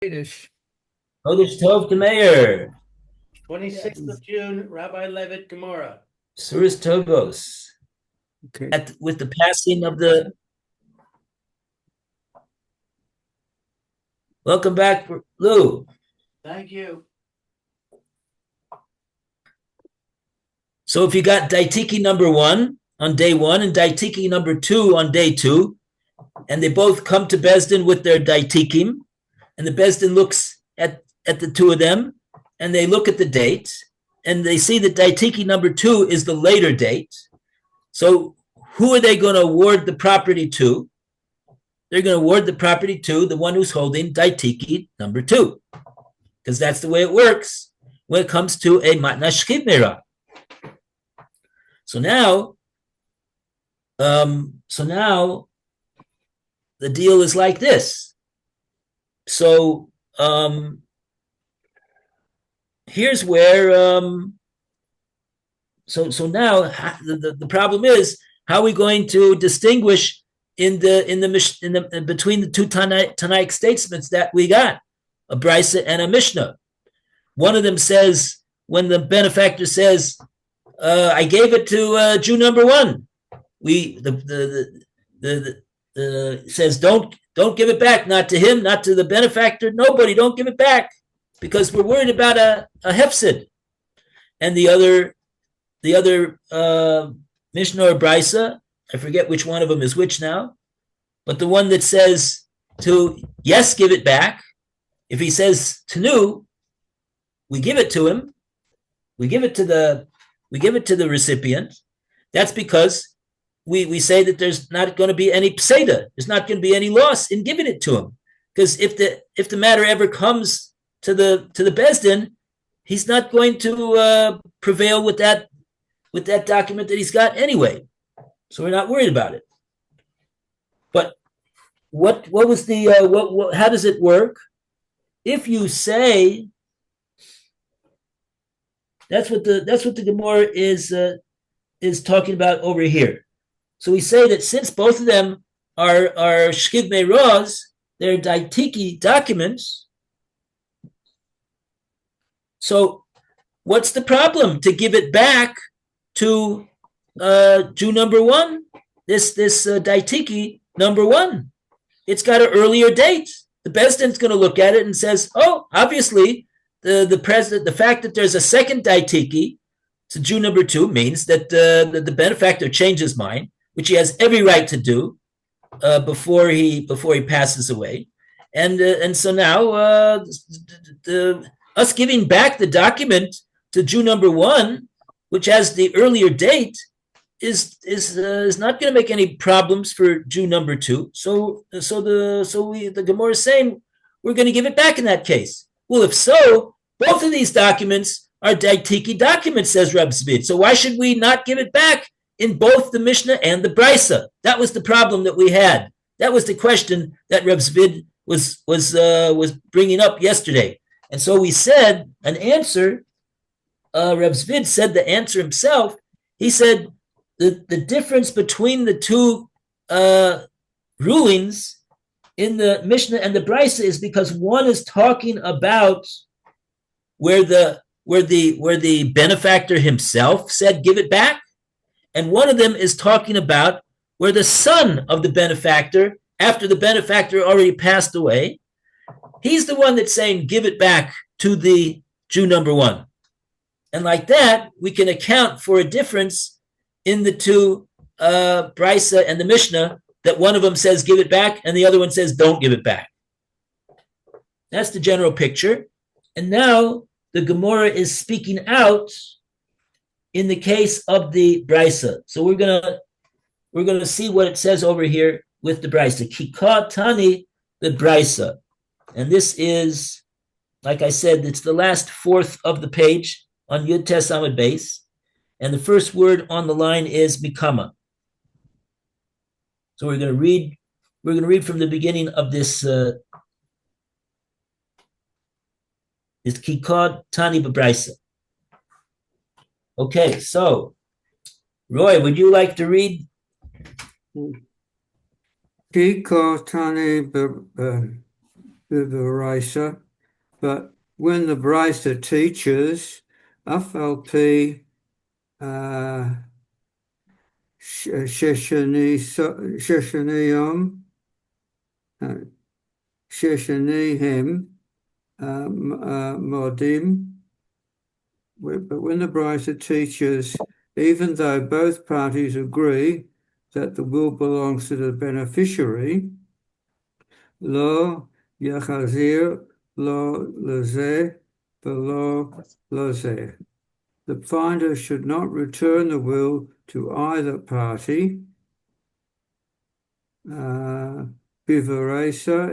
Yiddish. Chodesh Tov to Meir. 26th of June, Rabbi Levitt, Gemora. Suris Tovos. Okay. With the passing of the. Welcome back, Lou. Thank you. So if you got Daitiki number 1 on day 1 and Daitiki number 2 on day 2, and they both come to Bezdin with their Daitikim, and the Bezdin looks at the two of them, and they look at the date, and they see that Daitiki number 2 is the later date. So who are they going to award the property to? They're going to award the property to the one who's holding Daitiki number 2, because that's the way it works when it comes to a Matna Shchiv Meirah. So now the deal is like this. So here's where so now the problem is, how are we going to distinguish in the between the two Tanaic statements that we got, a Brisa and a Mishnah? One of them says, when the benefactor says, I gave it to Jew number 1, says don't give it back, not to him, not to the benefactor, nobody, don't give it back, because we're worried about a hefsid. And the other Mishnah or Brisa, I forget which one of them is which now, but the one that says to yes, give it back. If he says tenu, we give it to him, we give it to the recipient. That's because we say that there's not going to be any pseda, there's not going to be any loss in giving it to him, because if the matter ever comes to the Bezdin, he's not going to prevail with that document that he's got anyway. So we're not worried about it. But what was the how does it work? If you say, that's what the Gemora is talking about over here. So we say that since both of them are Shchiv Meirahs, they're Daitiki documents. So what's the problem to give it back to Jew number 1? This Daitiki number 1, it's got an earlier date. The Bezdin's going to look at it and says, oh, obviously the fact that there's a second Daitiki to Jew number 2 means that the benefactor changed his mind, which he has every right to do before he passes away, and so now us giving back the document to Jew number 1, which has the earlier date, is not going to make any problems for Jew number 2. So the Gemara is saying we're going to give it back in that case. Well, if so, both of these documents are Daitiki documents, says Reb Zvid. So why should we not give it back in both the Mishnah and the Brisa? That was the problem that we had. That was the question that Reb Zvid was bringing up yesterday. And so we said an answer. Reb Zvid said the answer himself. He said the difference between the two rulings in the Mishnah and the Brisa is because one is talking about where the benefactor himself said give it back, and one of them is talking about where the son of the benefactor, after the benefactor already passed away, he's the one that's saying give it back to the Jew number 1. And like that, we can account for a difference in the two Brisa and the Mishnah, that one of them says give it back and the other one says don't give it back. That's the general picture. And now the Gemora is speaking out in the case of the Brisa. So we're gonna see what it says over here with the Brisa. Kika Tani, the Brisa. And this is, like I said, it's the last fourth of the page on Yud Tes Amud Beis. And the first word on the line is Mikama. So we're going to read from the beginning of this Kikad Tani B'Braisa. Okay, so Roy, would you like to read? Kikad Tani Vivaresa. But when the Brisa teaches, FLP Sheshaniyam, Sheshanihim, Modim. But when the Brisa teaches, even though both parties agree that the will belongs to the beneficiary, lo yachazir lo lezeh velo lozeh. The finder should not return the will to either party. Bivaresa,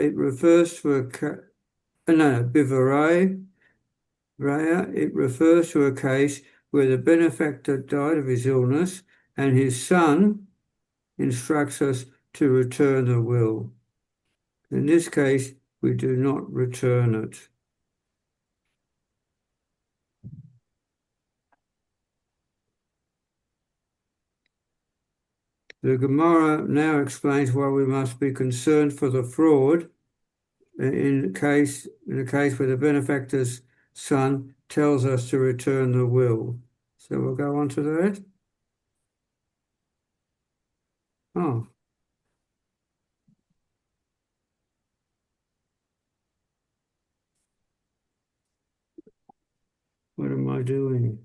it refers to bivaray, it refers to a case where the benefactor died of his illness and his son instructs us to return the will. In this case, we do not return it. The Gemora now explains why we must be concerned for the fraud in a case where the benefactor's son tells us to return the will. So we'll go on to that. Oh. What am I doing?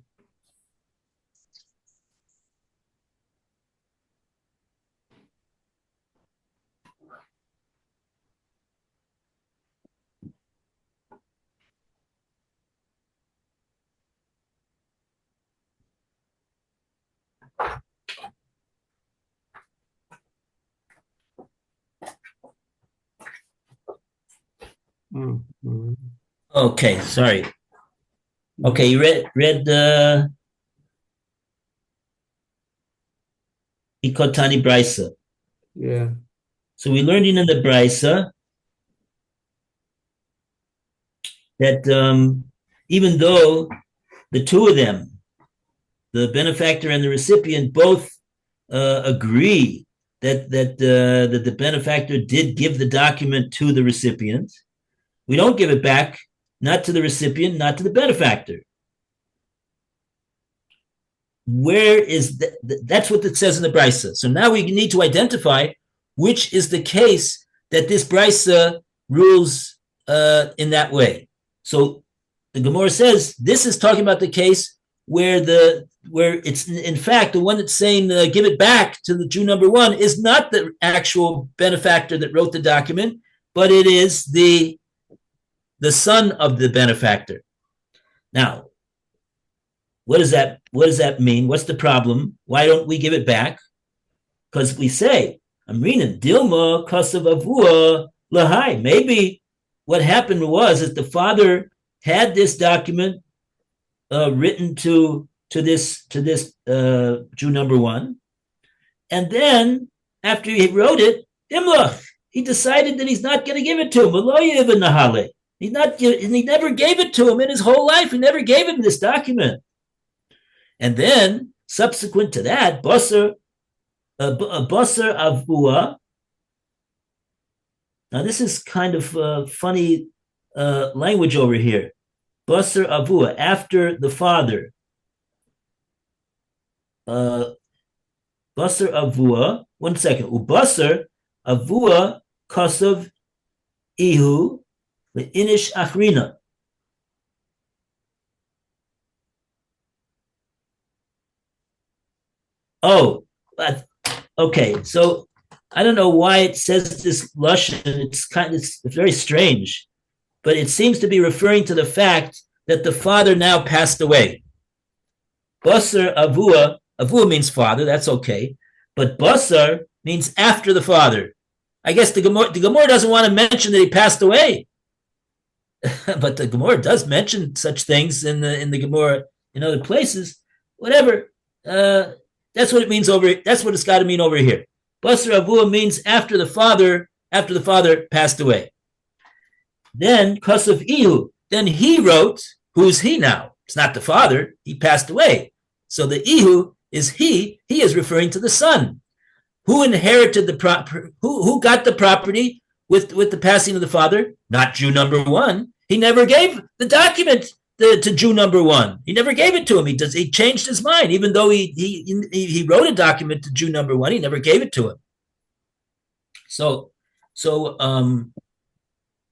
Okay, sorry. Okay, you read Ikotani Brisa. Yeah. So we learned in the Brisa that even though the two of them, the benefactor and the recipient, both agree that the benefactor did give the document to the recipient, we don't give it back, not to the recipient, not to the benefactor. Where is that's what it says in the Brisa. So now we need to identify which is the case that this Brisa rules in that way. So the Gemora says this is talking about the case where it's in fact the one that's saying give it back to the Jew number one is not the actual benefactor that wrote the document, but it is the son of the benefactor. Now, what does that mean? What's the problem? Why don't we give it back? Because we say, I'm reading Dilma Kasav Avua Lahai. Maybe what happened was that the father had this document written to this Jew number one, and then after he wrote it, Imlach, he decided that he's not going to give it to him. He never gave it to him in his whole life. He never gave him this document. And then, subsequent to that, Basar Avua. Now, this is kind of funny language over here. Basar Avua, after the father. Basar Avua, one second. Ubasar Avua Kasav Ihu Inish Achrina. Oh, okay. So I don't know why it says this lashon. It's very strange, but it seems to be referring to the fact that the father now passed away. Basar Avua means father. That's okay, but Basar means after the father. I guess the Gemora doesn't want to mention that he passed away, but the Gemora does mention such things in the Gemora in other places. Whatever. That's what it means that's what it's got to mean over here. Basar Avua means after the father passed away. Then Kasav Ihu, then he wrote, who's he now? It's not the father, he passed away. So the Ihu is he is referring to the son. Who inherited the property? Who got the property with the passing of the father? Not Jew number one. He never gave the document to Jew number one. He never gave it to him. He changed his mind, even though he wrote a document to Jew number one. He never gave it to him. So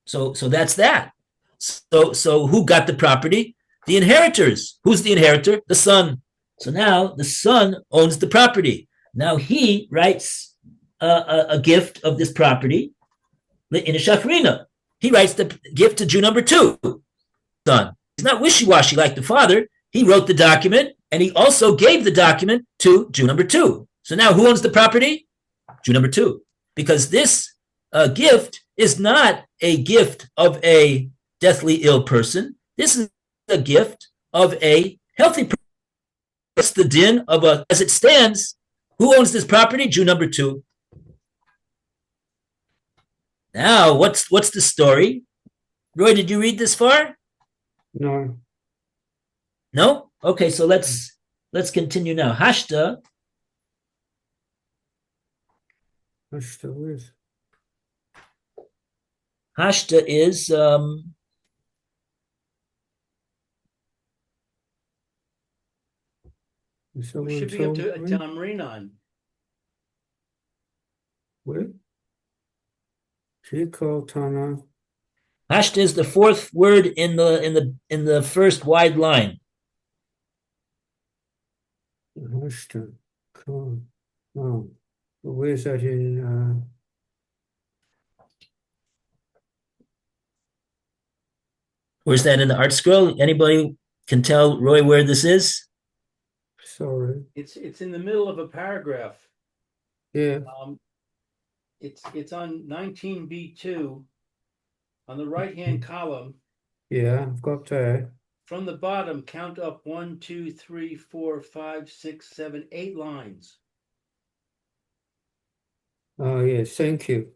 that's that. So who got the property? The inheritors. Who's the inheritor? The son. So now the son owns the property. Now he writes a gift of this property in a shachrina. He writes the gift to Jew number two, son. He's not wishy-washy like the father. He wrote the document, and he also gave the document to Jew number two. So now who owns the property? Jew number two. Because this gift is not a gift of a deathly ill person. This is a gift of a healthy person. It's the din of as it stands, who owns this property? Jew number two. Now, what's the story? Roy, did you read this far? No. No? Okay, so let's continue now. Hashta. Hashta is. Hashta is We should be up to Tamrinon. Where? She called Tana. Hashta is the fourth word in the first wide line. Hashta. Cool. Oh. Where's that in Where's that in the art scroll? Anybody can tell Roy where this is? sorry. It's in the middle of a paragraph. Yeah. It's on 19b2 on the right-hand column. Yeah, I've got that. From the bottom, count up 1, 2, 3, 4, 5, 6, 7, 8 lines. Oh yes, thank you.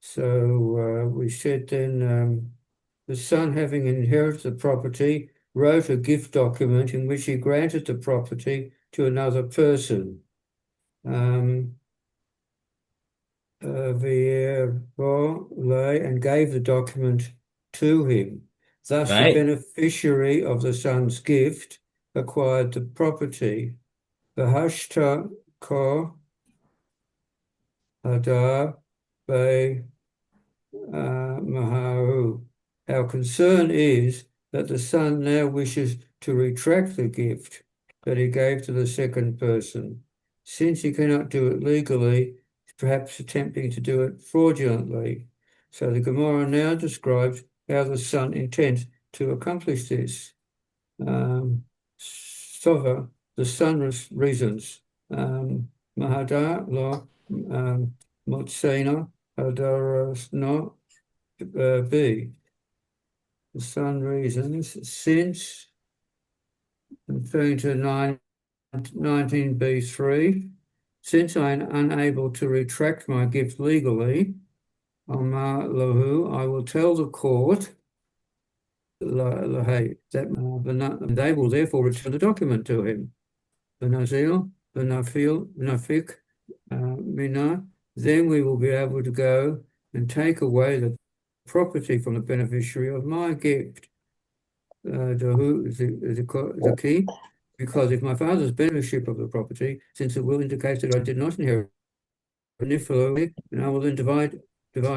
So we said then the son, having inherited the property, wrote a gift document in which he granted the property to another person. And gave the document to him. Thus, Right. the beneficiary of the son's gift acquired the property. The hashta ko hadar be maharu. Our concern is that the son now wishes to retract the gift that he gave to the second person. Since he cannot do it legally, he's perhaps attempting to do it fraudulently. So the Gemora now describes how the son intends to accomplish this. Sova, the son reasons, Mahadar lo motsena hadaras no be. The son reasons, since, referring to 19b3, since I am unable to retract my gift legally, Amar lahu, I will tell the court that they will therefore return the document to him. Benazil, Benafik, Mina, then we will be able to go and take away the property from the beneficiary of my gift. The key, because if my father's beneficiary of the property, since the will indicates that I did not inherit, and I will then divide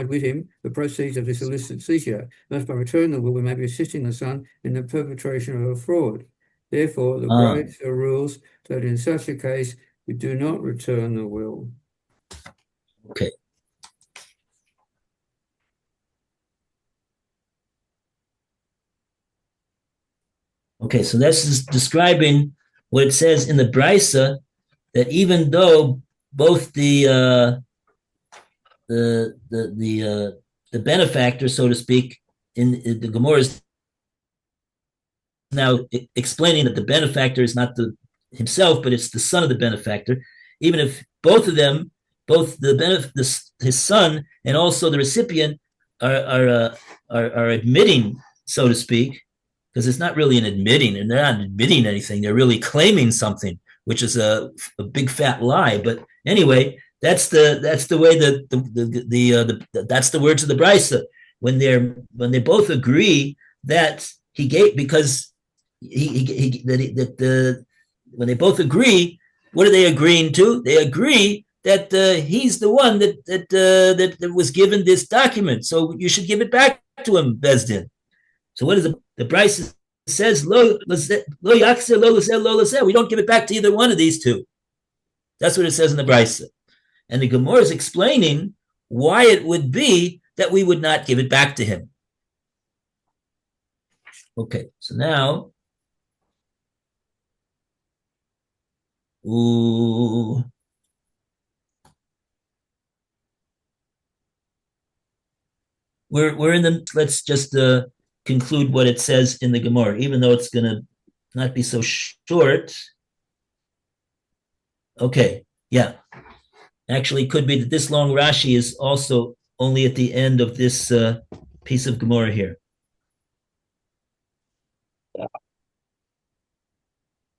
with him the proceeds of this illicit seizure. Thus, by returning the will, we may be assisting the son in the perpetration of a fraud. Therefore, the Braisa rules that in such a case, we do not return the will. Okay. Okay, so this is describing what it says in the Braisa, that even though both the benefactor, so to speak, in the Gemora is now explaining that the benefactor is not himself, but it's the son of the benefactor. Even if both of them, both his son and also the recipient are admitting, so to speak, because it's not really an admitting, and they're not admitting anything. They're really claiming something, which is a big fat lie. But anyway, That's the way that's the words of the Brisa. When they both agree that he gave, because he that the when they both agree, what are they agreeing to? They agree that he's the one that was given this document, so you should give it back to him, Bezdin. So what is the Brisa says? Lo yakse lo laseh lo laseh. We don't give it back to either one of these two. That's what it says in the Brisa. And the Gemora is explaining why it would be that we would not give it back to him. Okay, so now, we're in the, let's just conclude what it says in the Gemara, even though it's going to not be so short. Okay, yeah. Actually, it could be that this long Rashi is also only at the end of this piece of Gemara here.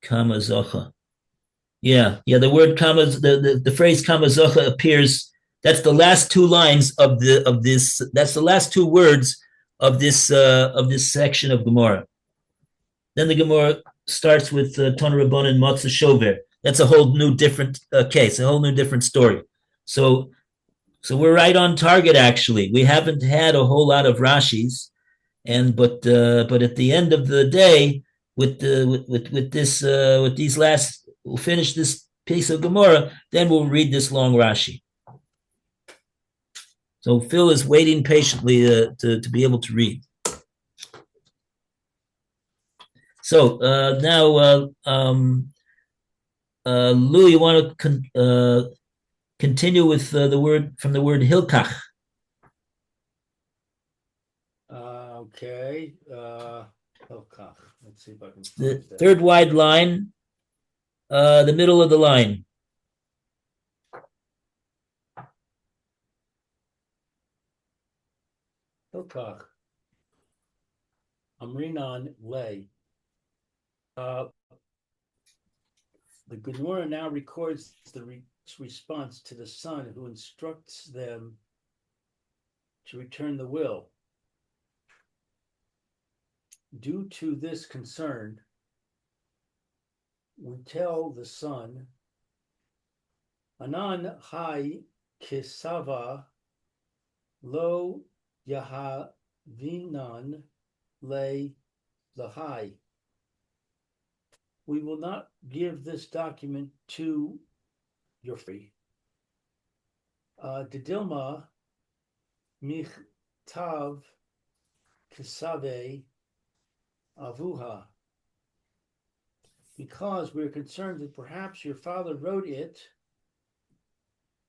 Kama zocha. Yeah, the word kama, the phrase kama zocha appears. That's the last two lines of this. That's the last two words of this section of Gemara. Then the Gemara starts with Ton Rabban and Matzah Shover. That's a whole new different case, a whole new different story. So we're right on target. Actually, we haven't had a whole lot of Rashis, but at the end of the day, with these last, we'll finish this piece of Gemara. Then we'll read this long Rashi. So Phil is waiting patiently to be able to read. So now, Lou, you want to continue with the word from the word hilkach? Okay. Hilkach. Let's see if I can. The third wide line, the middle of the line. Hilkach. Amrinon lay. The Gemora now records the response to the son who instructs them to return the will. Due to this concern, we tell the son, Anan hai kisava lo yahavinan le lahai. We will not give this document to your free. Didilma michtav kisave avuha. Because we're concerned that perhaps your father wrote it,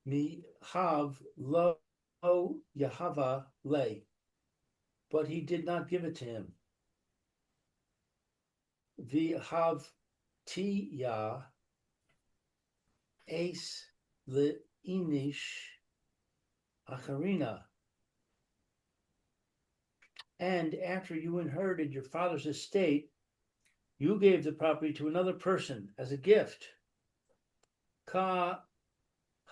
mihav lo yahava le, but he did not give it to him. Vihav Tiya Ace the Inish Acharina. And after you inherited your father's estate, you gave the property to another person as a gift. Ka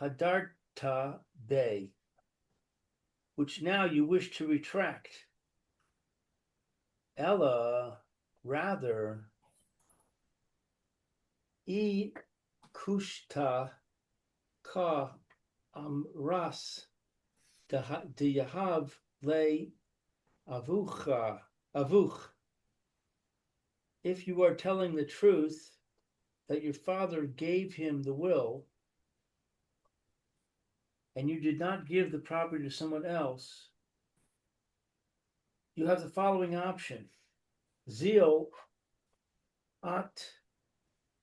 Hadarta Bay, which now you wish to retract. Ella, rather, I kushta ka amras de yahav le avuch. If you are telling the truth that your father gave him the will and you did not give the property to someone else, you have the following option. Zeal at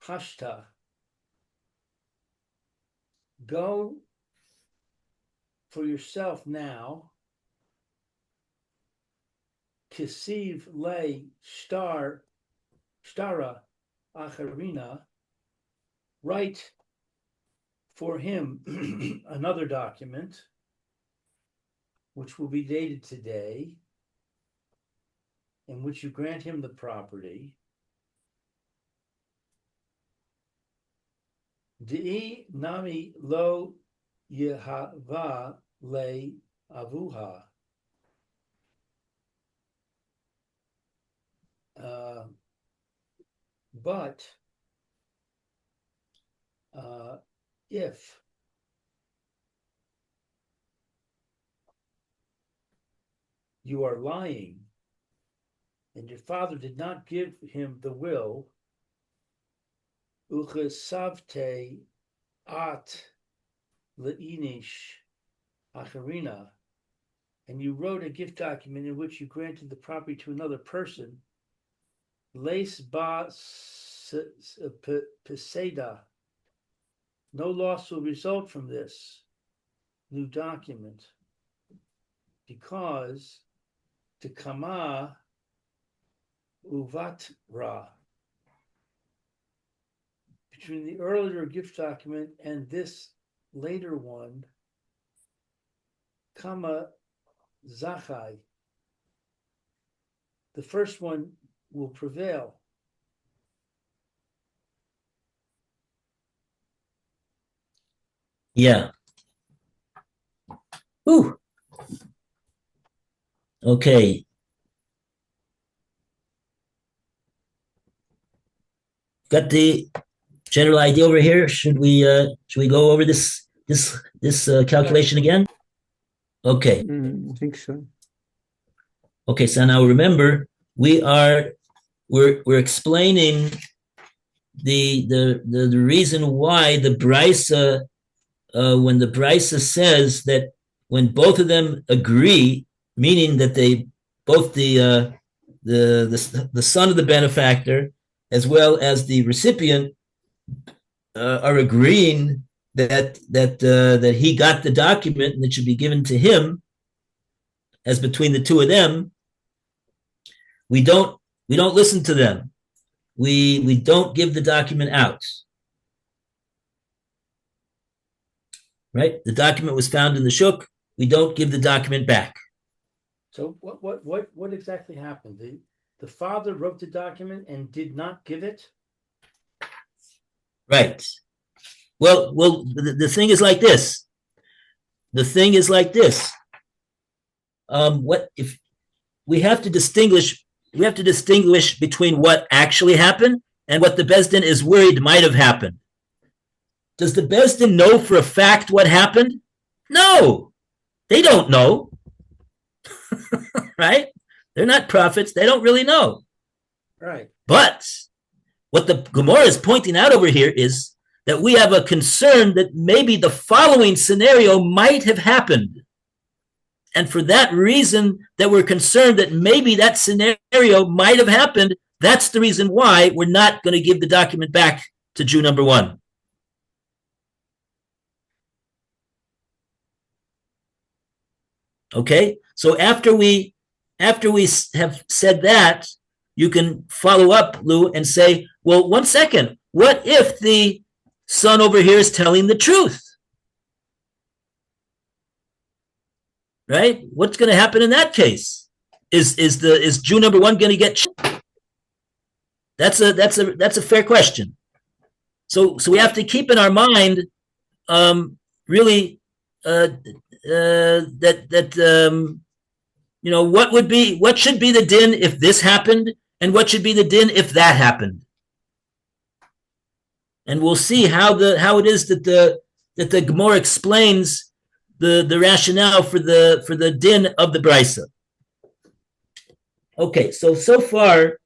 hashta. Go for yourself now. Kisiv le stara acharina. Write for him another document, which will be dated today, in which you grant him the property. Dei nami lo Yehava le avuha. But if you are lying and your father did not give him the will, uchesavte at leinish acharina, and you wrote a gift document in which you granted the property to another person, leis ba peseda, no loss will result from this new document, because tekama uvatra, between the earlier gift document and this later one, kama zachai, the first one will prevail. Yeah. Ooh. Okay. Got the general idea over here. Should we go over this calculation again? Okay. I think so. Okay, so now remember, we're explaining the reason why the Brisa, when the Brisa says that when both of them agree, meaning that they both the son of the benefactor as well as the recipient are agreeing that he got the document and it should be given to him, as between the two of them, we don't listen to them. We don't give the document out. Right? The document was found in the shuk. We don't give the document back. So what exactly happened? The father wrote the document and did not give it? Right. Well, the thing is like this. What if we have to distinguish? We have to distinguish between what actually happened and what the Beis Din is worried might have happened. Does the Beis Din know for a fact what happened? No, they don't know. Right? They're not prophets. They don't really know. Right. But what the Gemora is pointing out over here is that we have a concern that maybe the following scenario might have happened. And for that reason that we're concerned that maybe that scenario might have happened, that's the reason why we're not going to give the document back to Jew number one. Okay, so after we have said that, you can follow up, Lou, and say, well, 1 second, what if the son over here is telling the truth? Right? What's going to happen in that case? Is Jew number one going to get? That's a fair question. So we have to keep in our mind, really, what should be the din if this happened, and what should be the din if that happened. And we'll see how it is that the Gemara explains the rationale for the din of the brisa. Okay, so far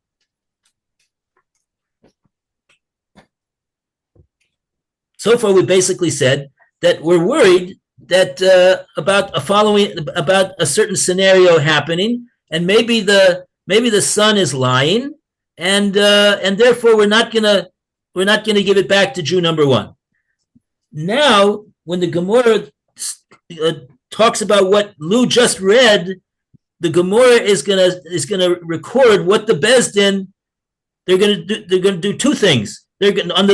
we basically said that we're worried that about a certain scenario happening, and maybe the son is lying, and therefore we're not gonna give it back to Jew number one. Now, when the Gemara talks about what Lou just read, the Gemara is gonna record what the Beis Din, they're gonna do two things. They're gonna, on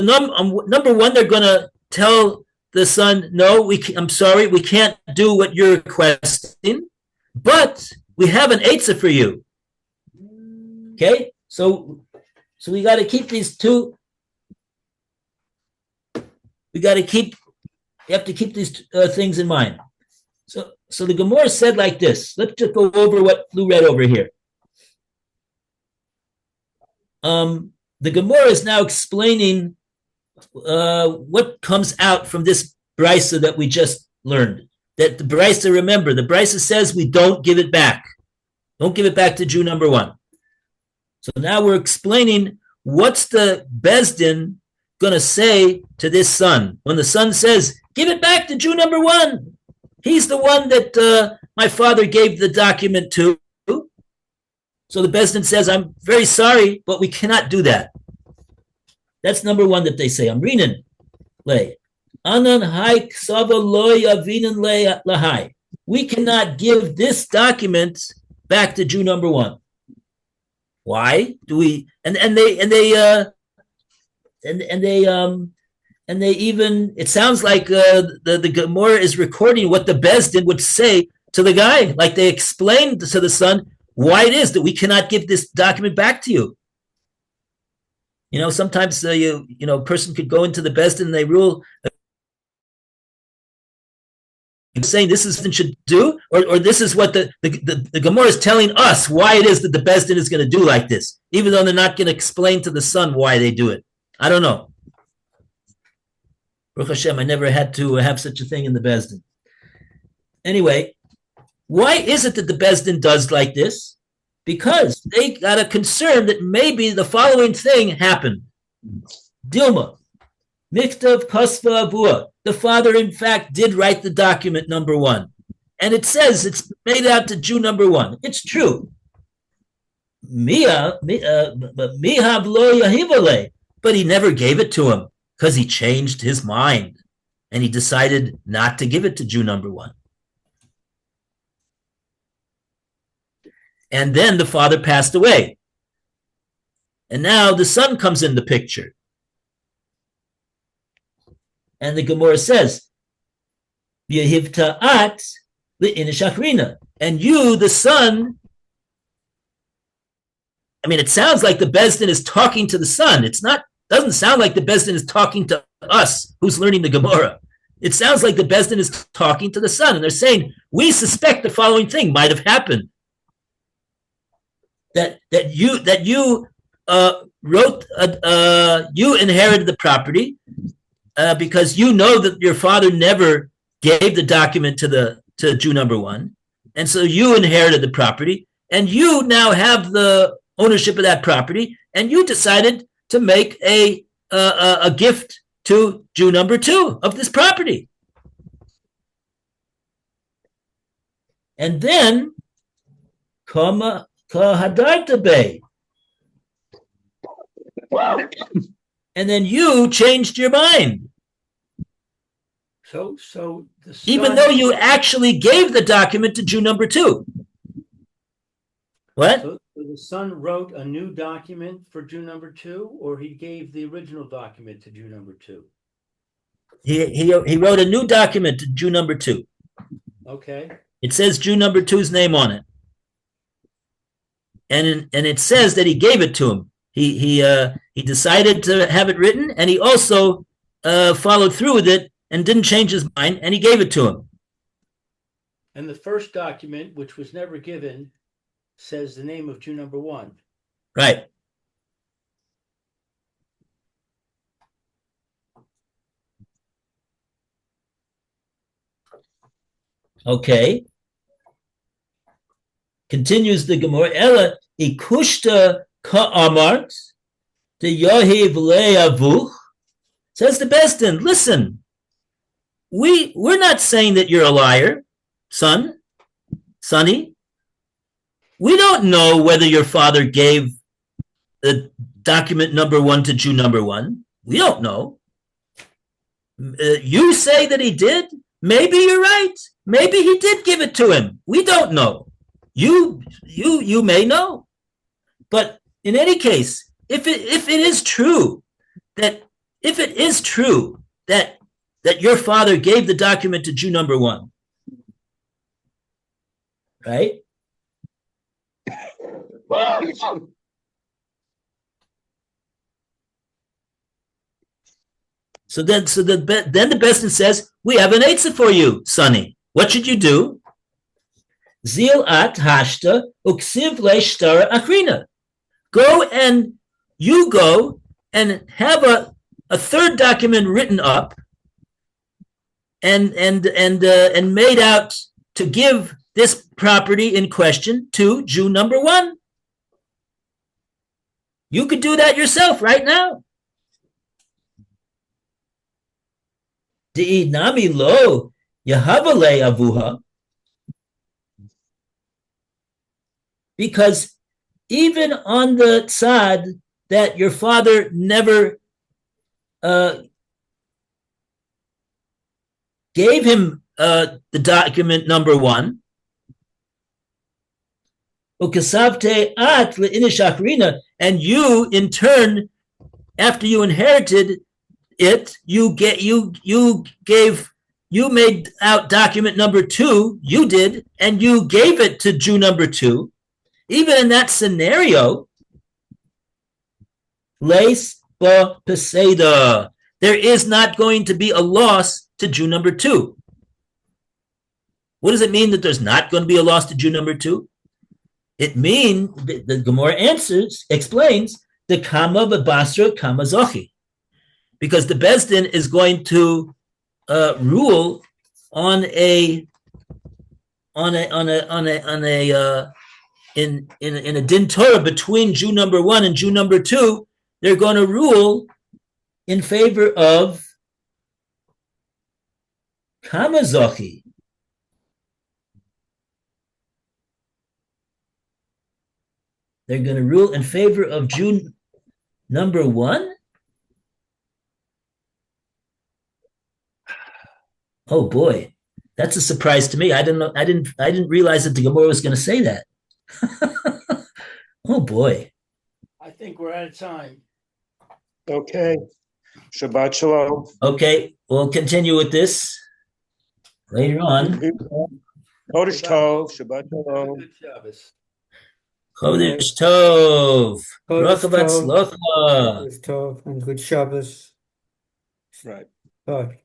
number one, they're gonna tell the son, no, I'm sorry, we can't do what you're requesting, but we have an eitzah for you. Okay, so we got to keep these two. We got to keep You have to keep these things in mind. So the Gemora said like this. Let's just go over what Lou read over here. The Gemora is now explaining what comes out from this brisa that we just learned. That the brisa, remember, the brisa says we don't give it back. Don't give it back to Jew number one. So now we're explaining what's the Bezdin going to say to this son when the son says, give it back to Jew number one. He's the one that my father gave the document to. So the Bezdin says, I'm very sorry, but we cannot do that. That's number one that they say. I'm reading. Lay. Anan hai ksava lo yavinin le lahai. We cannot give this document back to Jew number one. Why do we? And they even. It sounds like the Gemora is recording what the Bezdin would say to the guy, like they explained to the son why it is that we cannot give this document back to you. You know, sometimes a person could go into the Bezdin and they rule saying this is what should do, or this is what the Gemara is telling us why it is that the Bezdin is going to do like this, even though they're not going to explain to the son why they do it. I don't know. Baruch Hashem, I never had to have such a thing in the Bezdin. Anyway, why is it that the Bezdin does like this? Because they got a concern that maybe the following thing happened. Dilma, Miktav Kasva Avua. The father, in fact, did write the document number one. And it says it's made out to Jew number one. It's true. But he never gave it to him because he changed his mind and he decided not to give it to Jew number one. And then the father passed away. And now the son comes in the picture. And the Gemara says, and you, the son, I mean, it sounds like the Bezdin is talking to the son. Doesn't sound like the Bezdin is talking to us who's learning the Gemara. It sounds like the Bezdin is talking to the son. And they're saying, we suspect the following thing might have happened. That you inherited the property because you know that your father never gave the document to Jew number one, and so you inherited the property, and you now have the ownership of that property, and you decided to make a gift to Jew number two of this property, and then kama kahadarta bay. Wow. And then you changed your mind. So the son, even though you actually gave the document to Jew number two. What? So the son wrote a new document for Jew number two, or he gave the original document to Jew number two? He wrote a new document to Jew number two. Okay. It says Jew number two's name on it. And it says that he gave it to him. He decided to have it written, and he also followed through with it and didn't change his mind, and he gave it to him. And the first document, which was never given, says the name of Jew number one. Right. Okay. Continues the Gemara. Ella ikushta ka'amart de yahiv le'avuch. Says the Bezdin, listen, we're not saying that you're a liar, sonny. We don't know whether your father gave the document number one to Jew number one. We don't know. You say that he did. Maybe you're right. Maybe he did give it to him. We don't know. You may know. But in any case, if it is true that your father gave the document to Jew number one, right? then the Besdin says, we have an eitzah for you, sonny. What should you do? Zil at hashta uksiv le shtara achrina. Go and have a third document written up and made out to give this property in question to Jew number one. You could do that yourself right now. Di nami lo yahavale avuha. Because even on the side that your father never gave him the document number one, ukasavte at leinish achrina, and you in turn, after you inherited it, you made out document number two, you did, and you gave it to Jew number two. Even in that scenario, leis ba peseda, there is not going to be a loss to Jew number two. What does it mean that there's not going to be a loss to Jew number two? It means, the Gemora explains, the kama b'basra kama zochi. Because the Besdin is going to rule in a din Torah between Jew number one and Jew number two. They're going to rule in favor of Kamazochi. They're going to rule in favor of Jew number one. Oh boy, that's a surprise to me. I didn't realize that the Gemora was going to say that. Oh boy. I think we're out of time. Okay. Shabbat shalom. Okay, we'll continue with this later on. Kodesh Tov. Shabbat shalom. Good Shabbos. Chodesh Tov. Chodesh Bracha Tov. v'tzlocha. Chodesh Tov and good Shabbos. Right. Bye.